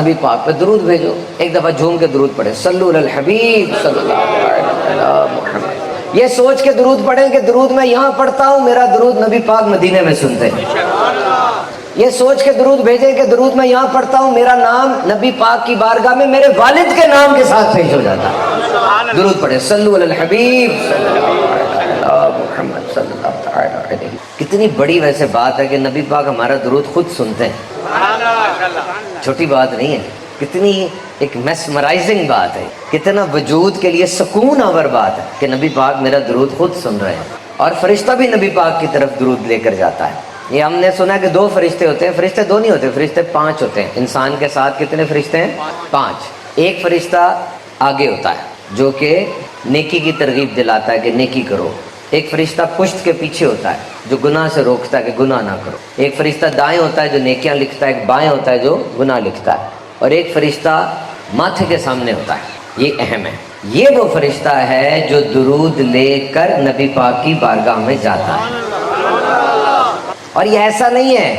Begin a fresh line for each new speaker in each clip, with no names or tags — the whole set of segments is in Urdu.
نبی پاک پہ درود بھیجو. ایک دفعہ جھوم کے درود پڑھے, صلو علی الحبیب صلی اللہ علیہ محمد. یہ سوچ کے درود پڑھیں کہ درود میں یہاں پڑھتا ہوں, میرا درود نبی پاک مدینے میں سنتے ہیں. یہ سوچ کے درود بھیجیں کہ درود میں یہاں پڑھتا ہوں, میرا نام نبی پاک کی بارگاہ میں میرے والد کے نام کے ساتھ پیش ہو جاتا ہے. درود پڑھیں, صلو علی الحبیب صلی اللہ علیہ محمد صلی اللہ علیہ. کتنی بڑی ویسے بات ہے کہ نبی پاک ہمارا درود خود سنتے ہیں. چھوٹی بات نہیں ہے, کتنی ایک میسمرائزنگ بات ہے, کتنا وجود کے لیے سکون آور بات ہے کہ نبی پاک میرا درود خود سن رہے ہیں. اور فرشتہ بھی نبی پاک کی طرف درود لے کر جاتا ہے. یہ ہم نے سنا کہ 2 فرشتے ہوتے ہیں, فرشتے 2 نہیں ہوتے, فرشتے 5 ہوتے ہیں. انسان کے ساتھ کتنے فرشتے ہیں؟ 5. ایک فرشتہ آگے ہوتا ہے جو کہ نیکی کی ترغیب دلاتا ہے کہ نیکی کرو. ایک فرشتہ پشت کے پیچھے ہوتا ہے جو گناہ سے روکتا ہے کہ گناہ نہ کرو. ایک فرشتہ دائیں ہوتا ہے جو نیکیاں لکھتا ہے, ایک بائیں ہوتا ہے جو گناہ لکھتا ہے, اور ایک فرشتہ ماتھے کے سامنے ہوتا ہے. یہ اہم ہے. یہ وہ فرشتہ ہے جو درود لے کر نبی پاک کی بارگاہ میں جاتا ہے. اور یہ ایسا نہیں ہے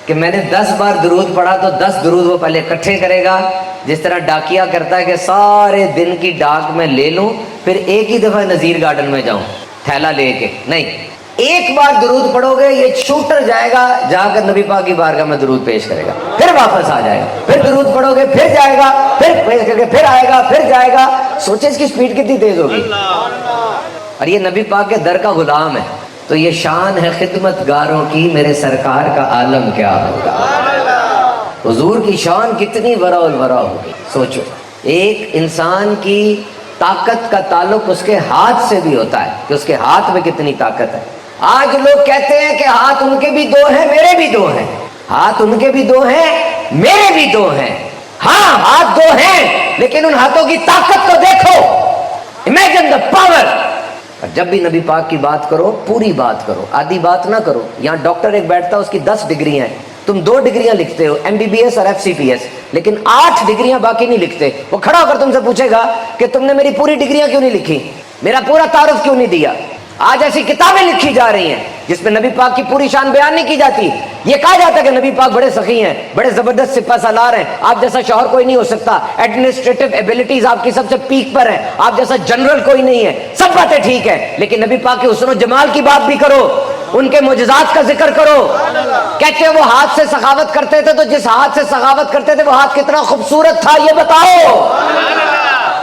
کہ میں نے 10 بار درود پڑھا تو 10 درود وہ پہلے اکٹھے کرے گا, جس طرح ڈاکیا کرتا ہے کہ سارے دن کی ڈاک میں لے لوں پھر ایک ہی دفعہ نذیر گارڈن میں جاؤں تھیلا لے کے. نہیں, ایک بار درود پڑھو گے یہ شوٹر جائے گا, جا کر نبی پاک کی بارگاہ میں درود پیش کرے گا, پھر واپس آ جائے گا, پھر درود پڑھو گے, پھر جائے گا, پھر پیش کر کے پھر آئے گا, پھر جائے گا. سوچے اس کی سپیڈ کتنی تیز ہوگی. اور یہ نبی پاک کے در کا غلام ہے, تو یہ شان ہے خدمت گاروں کی, میرے سرکار کا عالم کیا ہوگا. حضور کی شان کتنی ورا الورا ہوگی. سوچو, ایک انسان کی طاقت کا تعلق اس کے ہاتھ سے بھی ہوتا ہے کہ اس کے ہاتھ میں کتنی طاقت ہے. آج لوگ کہتے ہیں کہ ہاتھ ان کے بھی 2 ہیں, میرے بھی 2 ہیں. ہاتھ ان کے بھی 2 ہیں, میرے بھی 2 ہیں. ہاں ہاتھ 2 ہیں, لیکن ان ہاتھوں کی طاقت تو دیکھو. Imagine the power. جب بھی نبی پاک کی بات کرو پوری بات کرو, آدھی بات نہ کرو. یہاں ڈاکٹر ایک بیٹھتا ہے, اس کی 10 ڈگریاں ہیں, تم 2 ڈگریاں لکھتے ہو, MBBS اور FCPS, لیکن 8 ڈگریاں باقی نہیں لکھتے. وہ کھڑا ہو کر تم سے پوچھے گا کہ تم نے میری پوری ڈگریاں کیوں نہیں لکھی, میرا پورا تعارف کیوں نہیں دیا. آج ایسی کتابیں لکھی جا رہی ہیں جس میں نبی پاک کی پوری شان بیان نہیں کی جاتی. یہ کہا جاتا ہے کہ نبی پاک بڑے سخی ہیں, بڑے زبردست سپہ سالار ہیں, آپ جیسا شوہر کوئی نہیں ہو سکتا, ایڈمنسٹریٹو ایبلٹیز آپ کی سب سے پیک پر ہیں, آپ جیسا جنرل کوئی نہیں ہے. سب باتیں ٹھیک ہیں, لیکن نبی پاک کے حسن و جمال کی بات بھی کرو, ان کے معجزات کا ذکر کرو. کہتے ہیں وہ ہاتھ سے سخاوت کرتے تھے, تو جس ہاتھ سے سخاوت کرتے تھے وہ ہاتھ کتنا خوبصورت تھا یہ بتاؤ.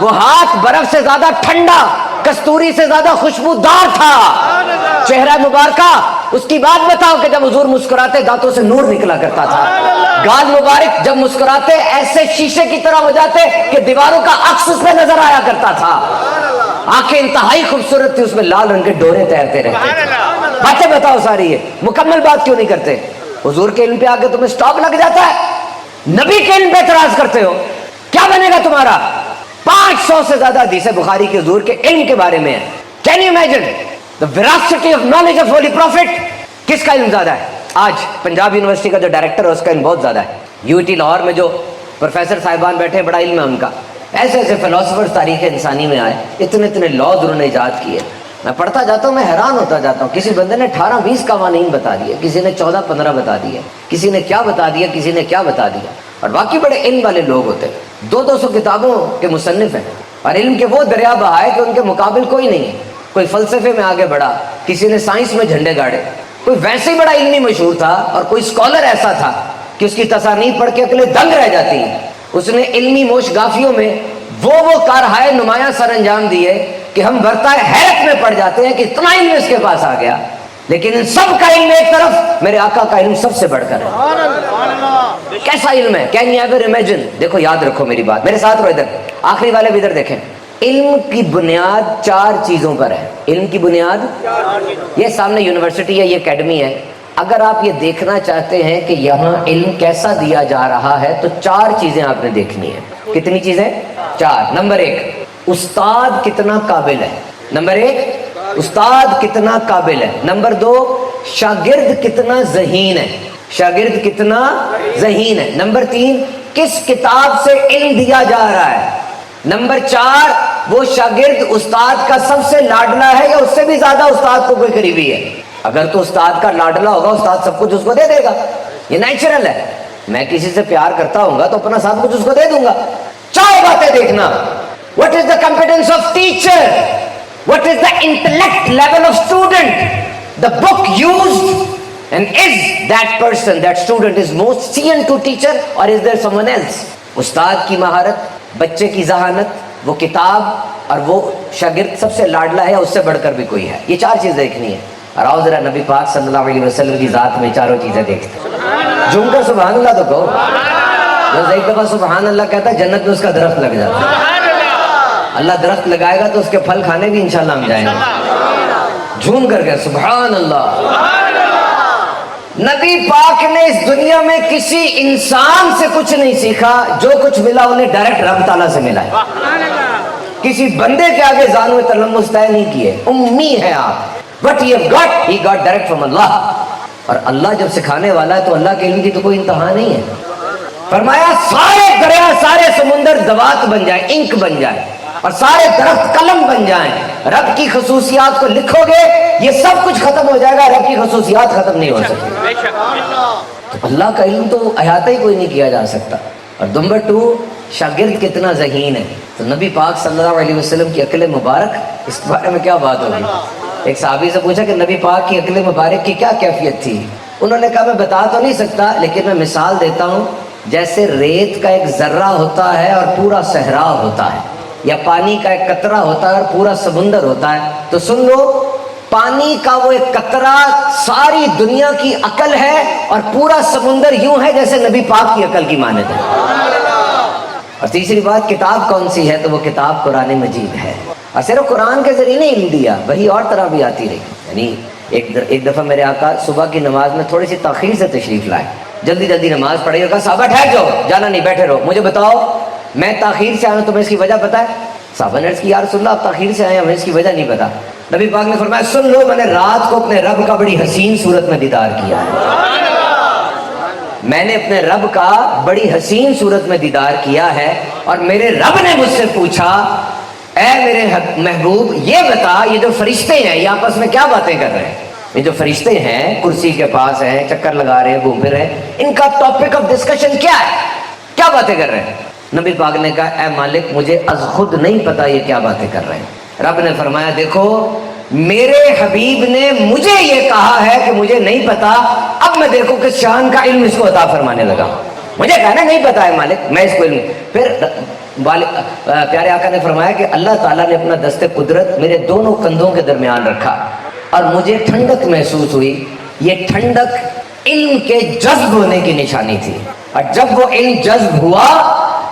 وہ ہاتھ برف سے زیادہ ٹھنڈا, کستوری سے زیادہ خوشبودار تھا. چہرہ مبارکہ, اس کی بات بتاؤ کہ جب حضور مسکراتے دانتوں سے نور نکلا کرتا تھا. گال مبارک جب مسکراتے ایسے شیشے کی طرح ہو جاتے کہ دیواروں کا عکس اس پہ نظر آیا کرتا تھا. آنکھیں انتہائی خوبصورت تھی, اس میں لال رنگ کے ڈورے تیرتے رہتے تھے. باتیں بتاؤ ساری ہے, مکمل بات کیوں نہیں کرتے. حضور کے علم پہ آگے تمہیں سٹاپ لگ جاتا ہے, نبی کے علم پہ اعتراض کرتے ہو, کیا بنے گا تمہارا. 500 سے زیادہ حدیث بخاری کے حضور کے علم کے بارے میں ہے. Can you imagine the veracity of knowledge of holy prophet. کس کا علم زیادہ ہے. آج پنجاب یونیورسٹی کا جو ڈائریکٹر ہے اس کا علم بہت زیادہ ہے. UT لاہور میں جو پروفیسر صاحبان بیٹھے بڑا علم ہے ان کا. ایسے ایسے فلاسفرز تاریخ انسانی میں آئے, اتنے اتنے لاز انہوں نے ایجاد کیے. میں پڑھتا جاتا ہوں, میں حیران ہوتا جاتا ہوں. کسی بندے نے 18-20 قوانین بتا دیے, کسی نے 14-15 بتا دیے, کسی نے کیا بتا دیا, کسی نے کیا بتا دیا. اور باقی بڑے علم والے لوگ ہوتے, 200 کتابوں کے مصنف ہیں, اور علم کے وہ دریا بہائے کہ ان کے مقابل کوئی نہیں ہے. کوئی فلسفے میں آگے بڑھا, کسی نے سائنس میں جھنڈے گاڑے, کوئی ویسے ہی بڑا علمی مشہور تھا, اور کوئی اسکالر ایسا تھا کہ اس کی تصانیف پڑھ کے عقلیں دنگ رہ جاتی ہیں. اس نے علمی موش گافیوں میں وہ کارہائے نمایاں سر انجام دیے کہ ہم برتائے حیرت میں پڑ جاتے ہیں کہ اتنا علم اس کے پاس آ گیا. لیکن ان سب کا علم ایک طرف, میرے آقا کا علم سب سے بڑھ کر ہے. کیسا علم ہے, کین یو ایور امیجن. دیکھو یاد رکھو میری بات, میرے ساتھ رو, ادھر آخری والے بھی ادھر دیکھیں. علم کی بنیاد 4 چیزوں پر ہے. علم کی بنیاد, یہ سامنے یونیورسٹی ہے, یہ اکیڈمی ہے. اگر آپ یہ دیکھنا چاہتے ہیں کہ یہاں علم کیسا دیا جا رہا ہے تو 4 چیزیں آپ نے دیکھنی ہے. کتنی چیزیں؟ 4. نمبر 1, استاد کتنا قابل ہے. نمبر 1, استاد کتنا قابل ہے. نمبر 2, شاگرد کتنا ذہین ہے. شاگرد کتنا ذہین ہے. نمبر 3, کس کتاب سے علم دیا جا رہا ہے. نمبر 4, وہ شاگرد استاد کا سب سے لاڈلا ہے یا اس سے بھی زیادہ استاد کو کوئی قریبی ہے. اگر تو استاد کا لاڈلا ہوگا استاد سب کچھ اس کو دے دے گا, یہ نیچرل ہے. میں کسی سے پیار کرتا ہوں گا تو اپنا سب کچھ اس کو دے دوں گا. 4 باتیں دیکھنا. What is the competence of teacher? What is the intellect level of student? The book used, and is that person, that student is most seen to teacher or is there someone else? استاد کی مہارت, بچے کی ذہانت, وہ کتاب اور وہ شاگرد سب سے لاڈلا ہے, اس سے بڑھ کر بھی کوئی ہے. یہ 4 چیزیں دیکھنی ہے. اور آؤ ذرا نبی پاک صلی اللہ علیہ وسلم کی ذات میں 4 چیزیں دیکھتے ہیں. جھوم کر سبحان اللہ تو کہو. بس ایک دفعہ سبحان اللہ کہتا ہے جنت میں اس کا درخت لگ جاتا ہے. اللہ درخت لگائے گا تو اس کے پھل کھانے بھی انشاءاللہ ہم جائیں گے. جھوم کر کے سبحان اللہ. نبی پاک نے اس دنیا میں کسی انسان سے کچھ نہیں سیکھا, جو کچھ ملا انہیں ڈائریکٹ رب تعالیٰ سے ملا ہے. کسی بندے کے آگے زانو تلمس طے نہیں کیے. امی ہے آپ, but he got direct from Allah. اور اللہ جب سکھانے والا ہے تو اللہ کے علم کی تو کوئی انتہا نہیں ہے. فرمایا سارے دریا, سارے سمندر دوات بن جائیں, انک بن جائیں, اور سارے درخت قلم بن جائیں. رب کی خصوصیات کو لکھو گے, یہ سب کچھ ختم ہو جائے گا, رب کی خصوصیات ختم نہیں ہو سکتی. تو اللہ کا علم تو احاطہ ہی کوئی نہیں کیا جا سکتا. اور نمبر 2, شاگرد کتنا ذہین ہے. تو نبی پاک صلی اللہ علیہ وسلم کی عقل مبارک, اس بارے میں کیا بات ہوگی. ایک صحابی سے پوچھا کہ نبی پاک کی عقل مبارک کی کیا کیفیت تھی. انہوں نے کہا میں بتا تو نہیں سکتا, لیکن میں مثال دیتا ہوں. جیسے ریت کا ایک ذرہ ہوتا ہے اور پورا صحرا ہوتا ہے, یا پانی کا ایک قطرہ ہوتا ہے اور پورا سمندر ہوتا ہے. تو سن لو, پانی کا وہ ایک قطرہ ساری دنیا کی عقل ہے, اور پورا سمندر یوں ہے جیسے نبی پاک کی عقل کی مانند ہے. اور تیسری بات, کتاب کون سی ہے, تو وہ کتاب قرآن مجید ہے. اور صرف قرآن کے ذریعے نہیں علم دیا, وہی اور طرح بھی آتی رہی. یعنی ایک دفعہ میرے آقا صبح کی نماز میں تھوڑی سی تاخیر سے تشریف لائے, جلدی جلدی نماز پڑھی اور کہا صحابہ ٹھہر جاؤ, جانا نہیں, بیٹھے رہو, مجھے بتاؤ میں تاخیر سے آیا ہوں, تمہیں اس کی وجہ پتہ ہے. صحابہ نے عرض کی یا رسول اللہ آپ تاخیر سے آئے, ہمیں اس کی وجہ نہیں پتا. نبی پاک نے فرمایا سن لو, میں نے رات کو اپنے رب کا بڑی حسین صورت میں دیدار کیا ہے. میں نے اپنے رب کا بڑی حسین صورت میں دیدار کیا ہے, اور میرے رب نے مجھ سے پوچھا اے میرے محبوب یہ بتا, یہ جو فرشتے ہیں یہ آپس میں کیا باتیں کر رہے ہیں. یہ جو فرشتے ہیں کرسی کے پاس ہیں, چکر لگا رہے ہیں, گھوم پھر رہے ہیں, ان کا ٹاپک آف ڈسکشن کیا ہے, کیا باتیں کر رہے ہیں. نبی پاک نے کہا اے مالک مجھے از خود نہیں پتا یہ کیا باتیں کر رہے ہیں. رب نے فرمایا دیکھو میرے حبیب نے مجھے یہ کہا ہے کہ مجھے نہیں پتا, اب میں دیکھو کہ شان کا علم اس کو عطا فرمانے لگا. مجھے کہنا نہیں پتا ہے مالک, میں اس کو علم. پھر پیارے آقا نے فرمایا کہ اللہ تعالیٰ نے اپنا دست قدرت میرے دونوں کندھوں کے درمیان رکھا, اور مجھے ٹھنڈک محسوس ہوئی. یہ ٹھنڈک علم کے جذب ہونے کی نشانی تھی, اور جب وہ علم جذب ہوا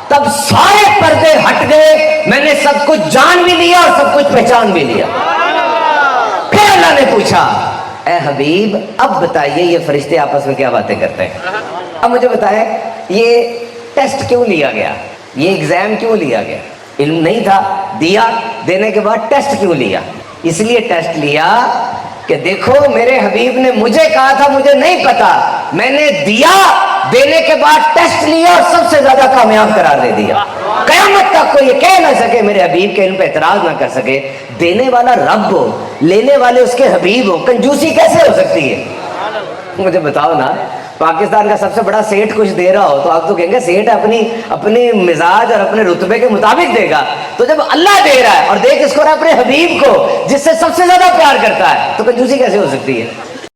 تب سارے پردے ہٹ گئے, میں نے سب کچھ جان بھی لیا اور سب کچھ پہچان بھی لیا. پھر اللہ نے پوچھا اے حبیب اب بتائیے یہ فرشتے آپس میں کیا باتیں کرتے ہیں. اب مجھے بتائیں یہ ٹیسٹ کیوں لیا گیا, یہ ایگزام کیوں لیا گیا. علم نہیں تھا, دیا, دینے کے بعد ٹیسٹ کیوں لیا. اس لیے ٹیسٹ لیا کہ دیکھو میرے حبیب نے مجھے کہا تھا مجھے نہیں پتا, میں نے دیا, دینے کے بعد ٹیسٹ لیا اور سب سے زیادہ کامیاب قرار دے دیا. قیامت تک کوئی یہ کہہ نہ سکے, میرے حبیب کے علم پہ اعتراض نہ کر سکے. دینے والا رب ہو, لینے والے اس کے حبیب ہو, کنجوسی کیسے ہو سکتی ہے. مجھے بتاؤ نا, پاکستان کا سب سے بڑا سیٹ کچھ دے رہا ہو تو آپ تو کہیں گے سیٹ اپنی مزاج اور اپنے رتبے کے مطابق دے گا. تو جب اللہ دے رہا ہے اور دے کس کو رہا ہے, اپنے حبیب کو جس سے سب سے زیادہ پیار کرتا ہے, تو کنجوسی کیسے ہو سکتی ہے.